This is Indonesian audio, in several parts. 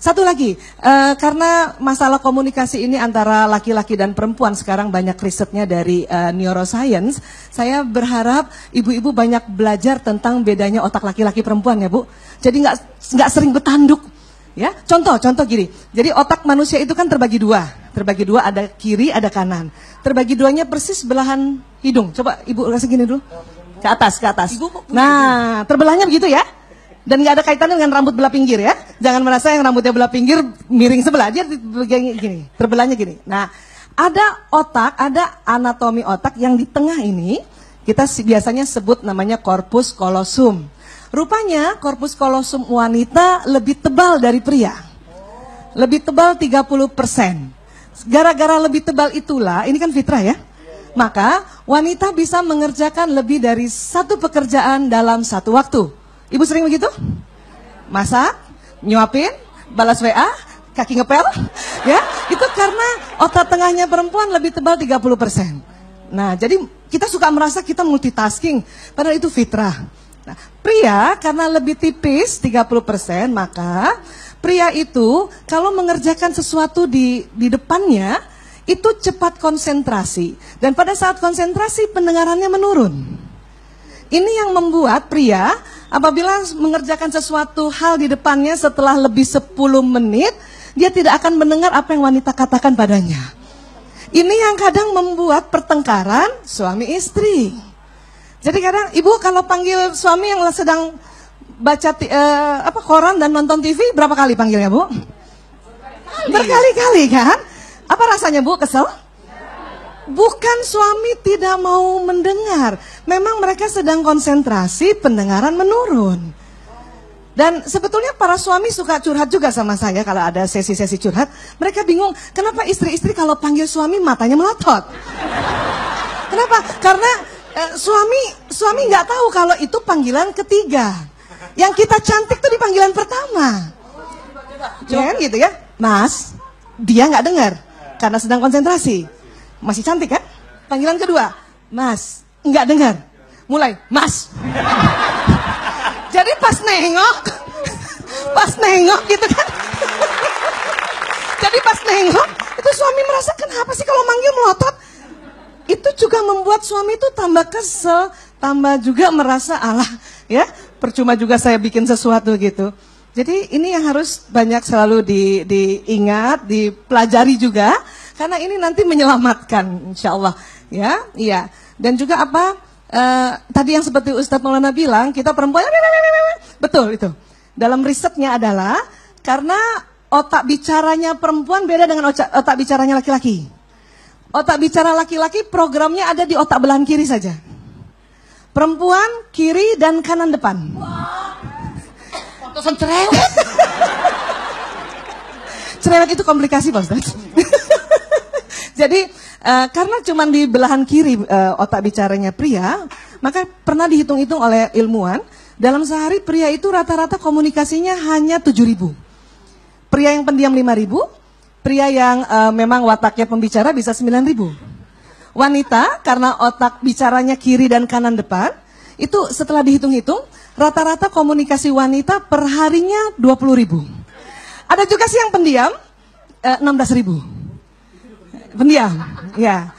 Satu lagi, karena masalah komunikasi ini antara laki-laki dan perempuan sekarang banyak risetnya dari neuroscience, saya berharap ibu-ibu banyak belajar tentang bedanya otak laki-laki perempuan ya Bu. Jadi nggak sering bertanduk, ya. Contoh gini. Jadi otak manusia itu kan terbagi dua ada kiri ada kanan. Terbagi duanya persis belahan hidung. Coba ibu kasih gini dulu, ke atas. Nah, terbelahnya begitu ya. Dan nggak ada kaitannya dengan rambut belah pinggir ya. Jangan merasa yang rambutnya belah pinggir miring sebelah, dia gini, terbelahnya gini. Nah, ada anatomi otak yang di tengah ini, kita biasanya sebut namanya corpus callosum. Rupanya corpus callosum wanita lebih tebal dari pria. Lebih tebal 30%. Gara-gara lebih tebal itulah, ini kan fitrah ya. Maka wanita bisa mengerjakan lebih dari satu pekerjaan dalam satu waktu. Ibu sering begitu? Masak, nyuapin, balas WA, kaki ngepel, ya. Itu karena otak tengahnya perempuan lebih tebal 30%. Nah, jadi kita suka merasa kita multitasking, padahal itu fitrah. Nah, pria karena lebih tipis 30%, maka pria itu kalau mengerjakan sesuatu di depannya, itu cepat konsentrasi. Dan pada saat konsentrasi pendengarannya menurun. Ini yang membuat pria apabila mengerjakan sesuatu hal di depannya setelah lebih 10 menit, dia tidak akan mendengar apa yang wanita katakan padanya. Ini yang kadang membuat pertengkaran suami istri. Jadi kadang ibu kalau panggil suami yang sedang baca koran dan nonton TV, berapa kali panggilnya Bu? Berkali-kali kan? Apa rasanya Bu, kesel? Bukan suami tidak mau mendengar, memang mereka sedang konsentrasi, pendengaran menurun. Dan sebetulnya para suami suka curhat juga sama saya kalau ada sesi-sesi curhat. Mereka bingung, kenapa istri-istri kalau panggil suami matanya melotot? Kenapa? Karena suami nggak tahu kalau itu panggilan ketiga. Yang kita cantik tuh di panggilan pertama. Jangan gitu ya, Mas, dia nggak dengar karena sedang konsentrasi. Masih cantik kan? Panggilan kedua, Mas, nggak dengar. Mulai, Mas. Jadi pas nengok gitu kan. Jadi pas nengok, itu suami merasa kenapa sih kalau manggil melotot? Itu juga membuat suami itu tambah kesel, tambah juga merasa alah ya, percuma juga saya bikin sesuatu gitu. Jadi ini yang harus banyak selalu diingat, dipelajari juga. Karena ini nanti menyelamatkan, insya Allah, ya, iya. Dan juga tadi yang seperti Ustadz Maulana bilang, kita perempuan, betul itu. Dalam risetnya adalah karena otak bicaranya perempuan beda dengan otak bicaranya laki-laki. Otak bicara laki-laki programnya ada di otak belahan kiri saja. Perempuan kiri dan kanan depan. Pantesan cerewet. Cerewet itu komplikasi Pak Ustadz. Jadi karena cuma di belahan kiri otak bicaranya pria, maka pernah dihitung-hitung oleh ilmuwan, dalam sehari pria itu rata-rata komunikasinya hanya 7.000. Pria yang pendiam 5.000, pria yang memang wataknya pembicara bisa 9.000. Wanita karena otak bicaranya kiri dan kanan depan, itu setelah dihitung-hitung, rata-rata komunikasi wanita per harinya 20.000. Ada juga sih yang pendiam 16.000. Pendiam, ya.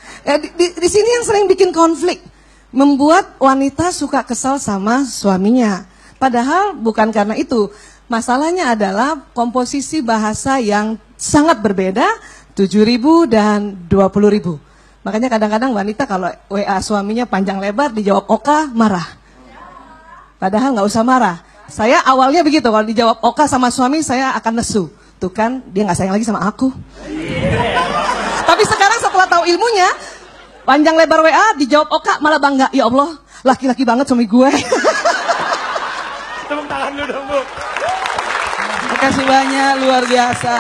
Di sini yang sering bikin konflik, membuat wanita suka kesal sama suaminya. Padahal bukan karena itu. Masalahnya adalah komposisi bahasa yang sangat berbeda, 7.000 dan 20.000. Makanya kadang-kadang wanita kalau WA suaminya panjang lebar, dijawab oka, marah. Padahal nggak usah marah. Saya awalnya begitu, kalau dijawab oka sama suami, saya akan nesu. Tuh kan, dia nggak sayang lagi sama aku. Tapi sekarang setelah tahu ilmunya, panjang lebar WA dijawab oka malah bangga. Ya Allah, laki-laki banget suami gue. Tepuk tangan dulu dong Bu. Terima kasih banyak, luar biasa.